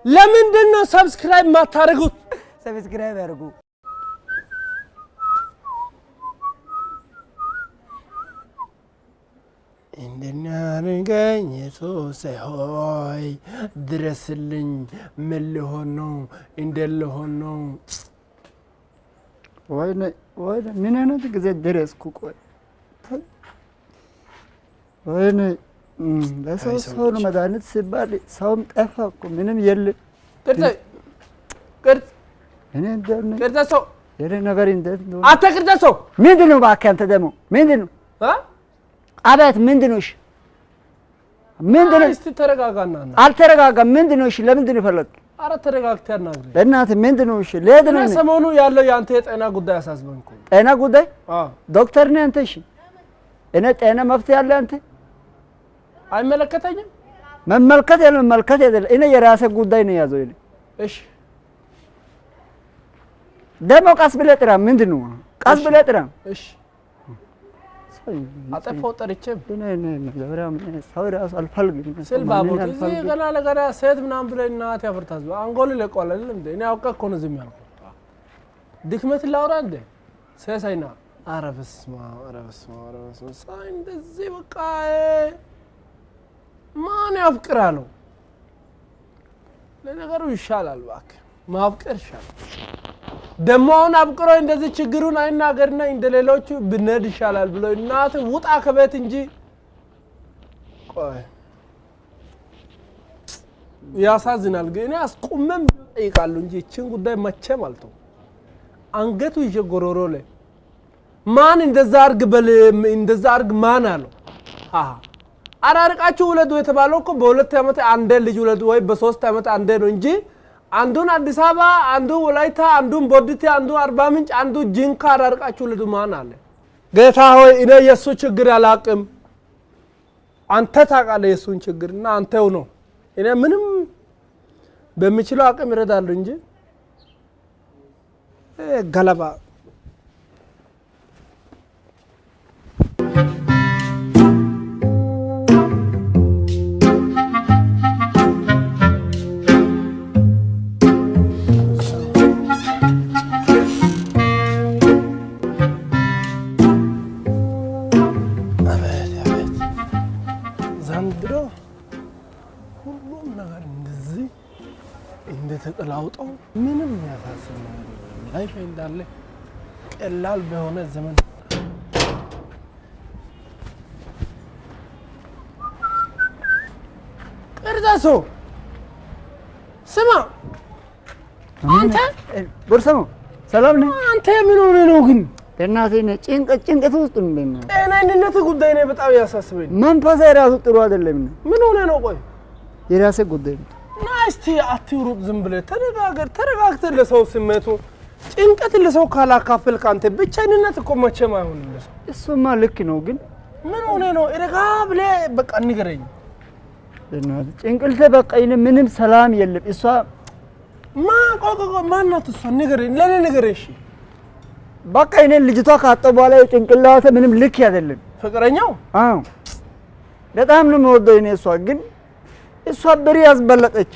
ለምንድነው ሰብስክራይብ ማታረጉት? ሰብስክራይብ ያርጉ። እንደናርገኝ ኢየሱስ ሆይ ድረስልኝ ምን ልሆን ነው እንደልሆን ነው ወይኔ ምን አይነት ጊዜ ደረስኩ ቆይ ወይኔ ለሰው መድኃኒት ሲባል ሰውም ጠፋ እኮ ምንም የለም ቅርጽ እኔ እንደምን ቅርጽ የኔ ነገር እንዴት ነው አንተ ቅርጽ ምንድነው እባክህ አንተ ደግሞ ምንድነው አባት ምንድነው እሺ ምንድነው እስቲ ተረጋጋና አልተረጋጋም ምንድነው እሺ ለምንድነው ፈለክ አረ ተረጋግተህ አናግረኝ በእናትህ ምንድነው እሺ ለምን ሰሞኑ ያለው ያንተ የጤና ጉዳይ አሳስበኝ እኮ ጤና ጉዳይ ዶክተር ነህ አንተ እሺ እኔ ጤና መፍትሄ ያለ አንተ አይመለከተኝም መመልከት አይደለም እኔ የራሴ ጉዳይ ነው ያዘው እኔ እሺ ደሞ ቀስ ብለህ ጥራ ምንድነው ቀስ ብለህ ጥራ እሺ አጠፋው ጠርቼም እኔ ዘብራም ሰው ራስ አልፈልግም ስልባቦት እዚህ ገና ለገና ሴት ምናምን ብለህ እናት ያፈርታዝ አንጎል ለቆለ እንዴ እኔ አውቀ እኮ ነው ዝም ያልኩት ድክመት ላውራ እንዴ ሰሳይና አረብስማ ሳይ እንደዚህ በቃ ማን ያፍቅራለው ለነገሩ ይሻላል እባክህ ማፍቀር ይሻላል ደሞውን አብቅሮ እንደዚህ ችግሩን አይናገርና እንደሌሎቹ ብነድ ይሻላል ብሎ እናት ውጣ ከቤት እንጂ ቆይ ያሳዝናል ግን አስቆመም ይቃሉ እንጂ እቺን ጉዳይ መቼም አልተው አንገቱ ይጀጎሮሮለ ማን እንደዛ አርግ ማን አለው አራርቃችሁ ወለዱ የተባለው እኮ በሁለት ዓመት አንዴ ልጅ ወለዱ ወይ በሶስት ዓመት አንዴ ነው እንጂ አንዱን አዲስ አበባ አንዱ ወላይታ አንዱን ቦዲቲ አንዱ አርባ ምንጭ አንዱ ጂንካ አራርቃችሁ ወለዱ ማን አለ ጌታ ሆይ እኔ የሱ ችግር አላቅም አንተ ታውቃለህ የሱን ችግርና አንተው ነው እኔ ምንም በሚችለው አቅም ይረዳለሁ እንጂ ገለባ ተቀላውጣው ምንም ያሳስብ ላይፍ እንዳለ ቀላል በሆነ ዘመን ቅርዛሶ ስማ አንተ ቦርሳሞ ሰላም ነህ አንተ ምን ሆነ ነው ግን እናቴ ጭንቀት ውስጥ ነው ጤናኝነት ጉዳይ ነው በጣም ያሳስበኝ መንፈስ ራሱ ጥሩ አይደለም ምን ሆነ ነው ቆይ የራሴ ጉዳይ ነው ናስቲ አትሩጥ ዝም ብለህ ተረጋግተህ ለሰው ስሜቱ ጭንቀት ለሰው ካላካፈልክ አንተ ብቻኝነት እኮ መቼም አይሆንም እሱማ ልክ ነው ግን ምን ሆነ ነው ረጋ ብለህ በቃ ንገረኝ ጭንቅልቴ በቃ ምንም ሰላም የለም እሷ ማናት እሷ ንገረኝ ለኔ ንገረኝ እሺ በቃ እኔ ልጅቷ ካጣ በኋላ ጭንቅላቴ ምንም ልክ አይደለም ፍቅረኛው አዎ በጣም ነው የምወደው እኔ እሷ ግን እሷ ብር ያስበለጠች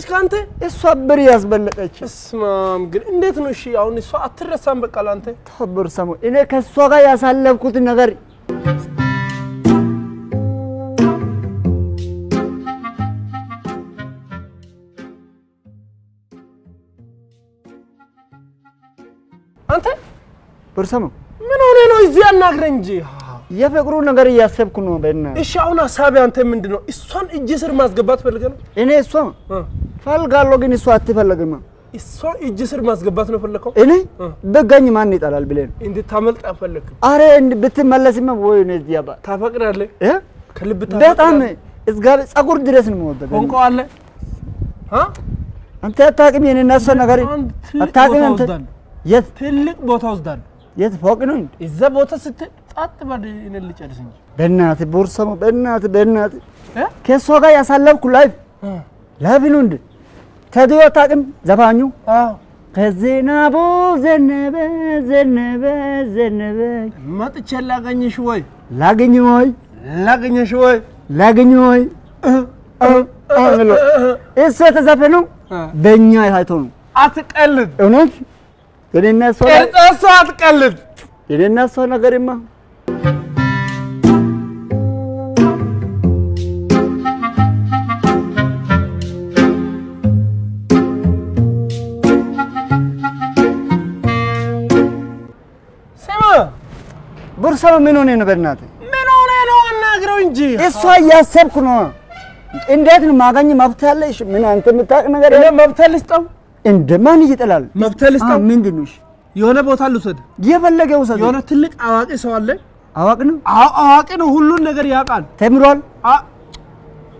ካንተ እሷ ብር ያስበለጠች እስማም ግን እንዴት ነው እሺ አሁን እሷ አትረሳም በቃ ላንተ ተብር ሰሙ እኔ ከሷ ጋር ያሳለፍኩት ነገር አንተ ብርሰሙ ምን ሆነ ነው እዚህ አናግረኝ እንጂ የፍቅሩ ነገር እያሰብኩ ነው በእና እሺ አሁን ሐሳብ አንተ ምንድነው እሷን እጅ ስር ማስገባት ፈልገህ ነው እኔ እሷ ፈልጋለሁ ግን እሷ አትፈልግም እሷ እጅ ስር ማስገባት ነው ፈለከው እኔ በጋኝ ማን ይጣላል ብለን እንዴ ታመልጥ አፈልክ አረ ብትመለስም ወይ ነው ዲያባ ታፈቅራለህ ከልብ በጣም እዝጋብ ጸጉር ድረስ ነው ወደ ቆንቆ አለ አንተ አታውቅም የኔና እሷ ነገር አታውቅም አንተ የት ትልቅ ቦታ ወስዳል የት ፎቅ ነው እዛ ቦታ ስትጣጥ ባደነ ልጨርስ እንጂ በእናትህ ቦርሳሙ በእናትህ ከሷ ጋር ያሳለፍኩ ላይፍ ነው እንዴ ተዲዮ አታውቅም ዘፋኙ ከዜናቡ ዘነበ መጥቼ ላገኝሽ ወይ ላገኝ ወይ የሚለው እሱ የተዘፈነው በእኛ ታይቶ ነው። አትቀልድ። እውነት የኔና እሷ እሱ አትቀልድ። የኔና እሷ ነገርማ ቦርሳው ምን ሆነ ነው? በእናትህ ምን ሆነ ነው? አናግረው እንጂ እሷ እያሰብኩ ነው። እንዴት ነው ማገኝ መብት አለሽ? ምን አንተ የምታውቅ ነገር እኔ መብት ልስጠው? እንደማን ይጥላል? መብት ልስጠው? ምንድን ነው? የሆነ ቦታ ልውሰድ? የፈለገ ውሰድ። የሆነ ትልቅ አዋቂ ሰው አለ። አዋቂ ነው? አዋቂ ነው። ሁሉን ነገር ያውቃል። ተምሯል።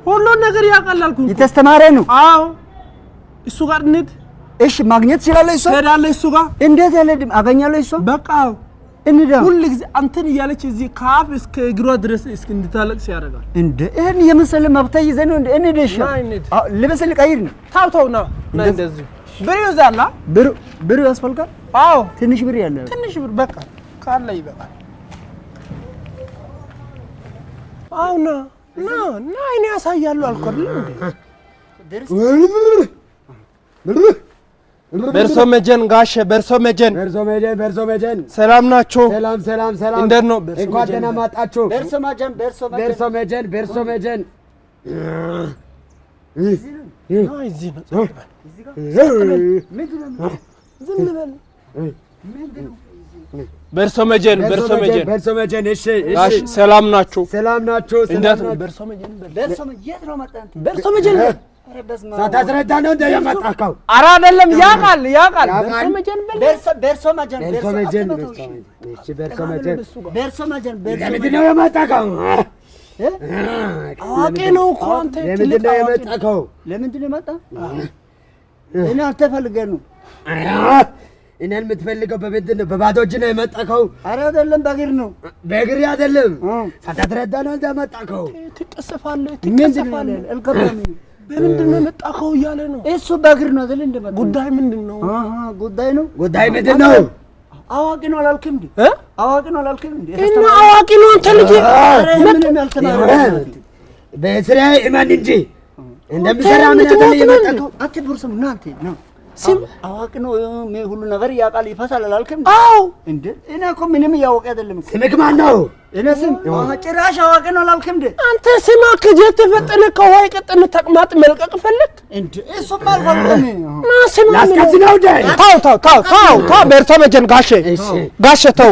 ሁሉን ነገር ያውቃል አልኩኝ። የተስተማረ ነው። አዎ እሱ ጋር እንሂድ። እሺ ማግኘት ይችላል። እሱ ሄዳለሁ። እሱ ጋር እንዴት ያለ አገኛለሁ? እሱ በቃ እንዴ ሁሉ ጊዜ አንተን እያለች እዚህ ካፍ እስከ እግሯ ድረስ እንድታለቅስ ያደርጋል። እንዴ ይሄን የመሰለ መብታ ይዘህ ነው እንዴ? እንዴሽ ልበስ ልቀይር ነው? ታውታው ነው እንደዚህ ብር ይዛላ። ብር ያስፈልጋል። አዎ ትንሽ ብር ያለ ትንሽ ብር በቃ ካለ ይበቃል። አዎ ና እኔ ያሳያለሁ አልኩህ እንዴ? በርሶ መጀን ጋሼ፣ በርሶ መጀን ሰላም ናችሁ? ሰላም እንዴት ነው? እንኳን ደህና መጣችሁ። በርሶ መጀን እዚህ ነው። ዝም በል። በርሶ መጀን እሺ ጋሼ ሰላም ናችሁ? እንዴት ነው? በርሶ መጀን የት ነው መጣን? በርሶ መጀን ሳታስረዳ ነው እንደ የመጣከው? ኧረ አይደለም፣ ያውቃል። በርሶ መጀን ለምንድን ነው የመጣከው? አዋቂ ነው እኮ አንተ። ለምንድን ነው የመጣከው? ለምንድን ነው የመጣ? እኔ አልተፈልገህ ነው። እኔን የምትፈልገው በምንድን ነው? በባዶ እጅ ነው የመጣከው? ኧረ አይደለም፣ በእግር ነው። በእግር አይደለም። ሳታስረዳ ነው እንደ የመጣከው? ትቀሰፋለህ። በምንድን ነው የመጣከው እያለ ነው እሱ። በእግር ነው አይደል? እንደመጣ ጉዳይ ምንድን ነው? ጉዳይ ምንድን ነው? አዋቂ ነው አላልክም እንዴ? አዋቂ ነው አላልክም እንዴ? እና አዋቂ ነው አንተ ልጅ። ምንም ያልተማረ በስራ እመን እንጂ እንደምሰራ ምን ያደለ የመጣከው? አንተ ቦርሳም ና አንተ ነው ሲም አዋቂ ነው ሁሉ ነገር ያውቃል ይፈታል አላልክም? አዎ እንዴ እኔ እኮ ምንም ያወቀ አይደለም። ስምክ ማን ነው? እኔ ስም ጭራሽ አዋቂ ነው አላልክም እንዴ? አንተ ስማ ከጀት ተፈጠነ ከዋይ ቀጥነ ተቅማጥ መልቀቅ ፈለክ እንዴ? እሱማ አልፈልግም። ማስም ላስከዝነው ደ ታው በርሶ መጀን ጋሼ ተው።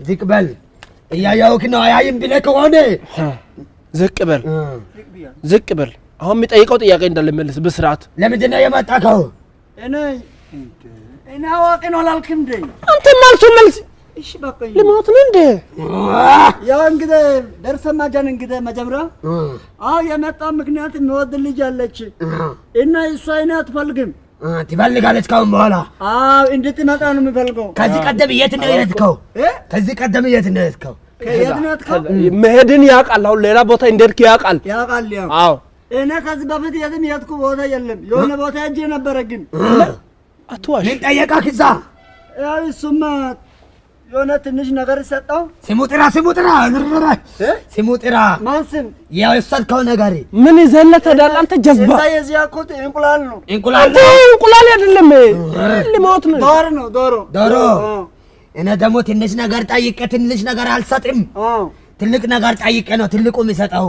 ዝቅ በል እያየሁህ ነው። አያይም ብለህ ከሆነ ዝቅ በል። አሁን የሚጠይቀው ጥያቄ እንዳለ መልስ በስርዓት። ለምንድን ነው የመጣከው? እኔ አዋቂ ነው አላልክም እንዴ? አንተ መልስ። እሺ በቃ ልሞት ነው እንዴ? ያው እንግዲህ ደርሰማ ጃን እንግዲህ መጀመሪያ የመጣ ምክንያት የሚወድ ልጅ አለች እና እሷ እኔ አትፈልግም። ትፈልጋለች ካሁን በኋላ? እንድትመጣ ነው የምፈልገው። ከዚህ ቀደም የት ነው የሄድከው? መሄድን ያውቃል። አሁን ሌላ ቦታ እንደሄድክ ያውቃል። ያው አዎ እኔ ከዚህ በፊት የትም የሄድኩ ቦታ የለም። የሆነ ቦታ ሄጄ ነበረ ግን አትዋሽ። ምን ጠየቃህ እዛ? ያው እሱማ የሆነ ትንሽ ነገር ሰጠው። ስሙ ጥራ። ማን ስም? ያው የወሰድከው ነገር ምን ይዘህለት ሄዳለህ አንተ ጀዝባ? እዛ የዚህ ያልኩት እንቁላል ነው። እንቁላል አይደለም ልሞት ነው። ዶሮ። እኔ ደግሞ ትንሽ ነገር ጠይቄ ትንሽ ነገር አልሰጥም። ትልቅ ነገር ጠይቄ ነው ትልቁ የሚሰጠው።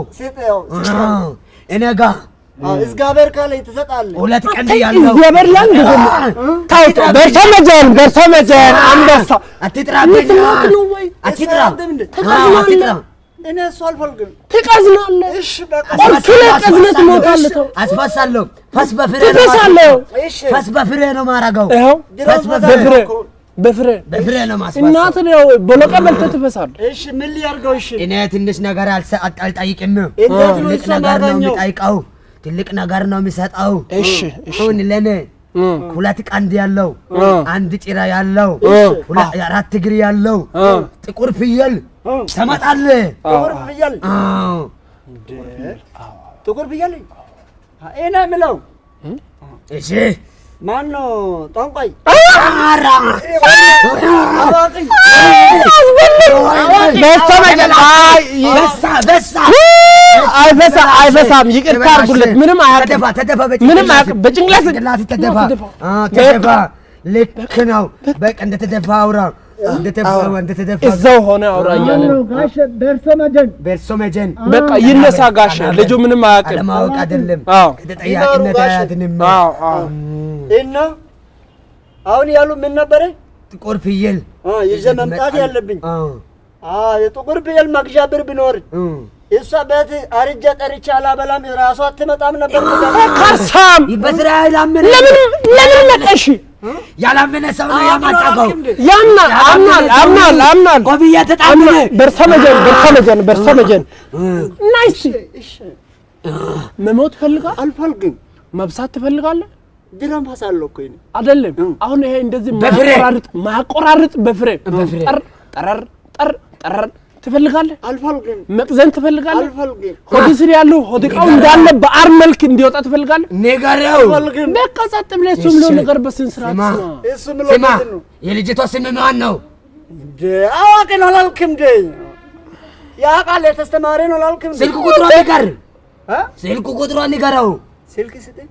እኔ ጋር እግዚአብሔር ካለ ትሰጣለህ። ሁለት ቀን ያለው እግዚአብሔር ላይ ታውጣ። በርሶ መጀን አንበሳ አትጥራብኝ። እኔ እሱ አልፈልግም። ትቀዝናለህ። እሺ በቃ ቀዝነት ትሞታለህ። አስፈሳለሁ። ፈስ በፍሬ ነው ማረገው። በፍሬ ነው ማስፈሳለሁ። እናት ነው በለቀ በልተህ ትፈሳለህ። እሺ ምን ሊያርገው? እሺ እኔ ትንሽ ነገር አልጠይቅም። ትልቅ ነገር ነው የሚጠይቀው። ትልቅ ነገር ነው የሚሰጠው። እሺ አሁን ለኔ ሁለት ቀንድ ያለው አንድ ጭራ ያለው አራት እግር ያለው ጥቁር ፍየል ተመጣለህ። ጥቁር ፍየል እኔ የምለው እሺ ማን ነው? ጠንቋይ በሳ አይፈሳም። ይቅርታ አድርጉለት። ምንም አያውቅም። ምንም አያውቅም። በጭንቅላት ተደፋ። ልክ ነው። በቃ እንደተደፋ አውራ እንደተደፋ እዛው ሆነ አውራ እያለ ጋሼ በርሶ መጀን በቃ ይነሳ ጋሼ። ልጁ ምንም አያውቅም። አለማወቅ አይደለም። አዎ ተጠያቂነት አያድንም። እና አሁን ያሉ ምን ነበረ? ጥቁር ፍየል ይዤ መምጣት ያለብኝ። የጥቁር ፍየል መግዣ ብር ቢኖር እሷ ቤት አርጄ ጠርቼ አላበላም። ራሷ አትመጣም ነበር። ካሳም በእስራኤል አመነ። ለምን መጣሽ? ያላመነ ሰው ነው ያማጣቀው። አምናል ቆብያ ተጣመነ። በርሰመጀን ናይስ። መሞት ፈልጋል? አልፈልግም። መብሳት ትፈልጋለህ? ድራም ሀሳለሁ እኮ ይሄ አይደለም። አሁን ይሄ እንደዚህ ማቆራርጥ በፍሬ ጠር ትፈልጋለህ? አልፈልግም። መቅዘን ትፈልጋለህ? አልፈልግም። ሆድ ስር ያለው ሆድ ዕቃው እንዳለ በአር መልክ እንዲወጣ ትፈልጋለህ? ነገረው። በቃ ጸጥ ብለህ እሱ ምለው ነገር በስነ ስርዓት ስማ። የልጅቷ ስም ማን ነው? አዋቂ ነው አላልክም? ያውቃል። የተስተማረ ነው አላልክም? ስልክ ቁጥሯን ንገር። ስልክ ቁጥሯን ንገረው። ስልክ ስጠኝ።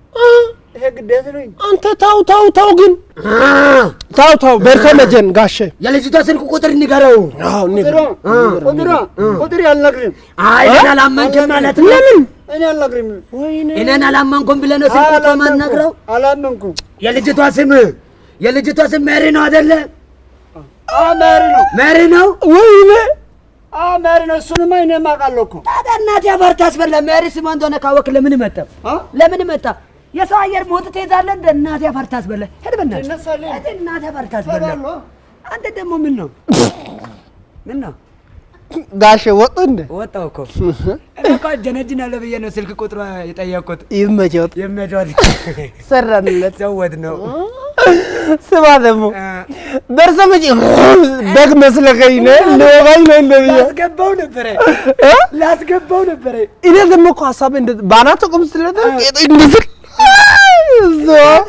ይሄ ግዴታ ነው። አንተ ታው ግን ታው በርሰመጀን ጋሼ የልጅቷ ስልክ ቁጥር ንገረው። አዎ ቁጥር ያልነግርም። አይ እኔን አላመንክም ማለት ነው። ለምን እኔ አልነግርም? እኔን አላመንኩም ብለህ ነው ስልክ ቁጥር ማናግረው? አላመንኩም። የልጅቷ ስም ሜሪ ነው አይደለ? ሜሪ ነው። ወይኔ ሜሪ ነው። እሱንማ እኔም አውቃለሁ እኮ። ታዲያ እናቴ አፈር ታስበላ። ሜሪ ስሟ እንደሆነ ካወቅህ ለምን መጣ? የሰው አየር ሞት ትይዛለህ እንደ እናቴ አፈር ታስበላ። ሄድ በእናትህ እናቴ አፈር ታስበላ። አንተ ደግሞ ምን ነው ጋሼ ወጣው እኮ እኔ እኮ ጀነጅናለሁ ብዬ ነው ስልክ ቁጥሯ የጠየቅኩት። ይመቸት ሰራንለት ዘወድ ነው። ስማ ደግሞ በርሰመጀ በግ መስለከኝ ነው ለወጋኝ ነው እንደዚህ ላስገባው ነበረ። እኔ ደግሞ እኮ ሐሳብ እንደ ባናት ቆም ስለተ እንደዚህ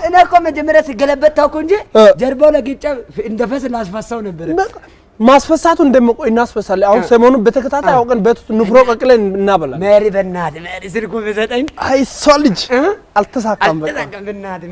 እኔ እኮ መጀመሪያ ሲገለበት ታውኩ እንጂ ጀርባው ለግጫ እንደፈስ ላስፈሳው ነበር። ማስፈሳቱ እንደምቆይ እናስፈሳለን። አሁን ሰሞኑን በተከታታይ አውቀን በቱ ንፍሮ ቀቅለን እናበላለን። ሜሪ በእናትህ ሜሪ ስልኩ በዘጠኝ አይ እሷ ልጅ አልተሳካም። በቃ በእናትህ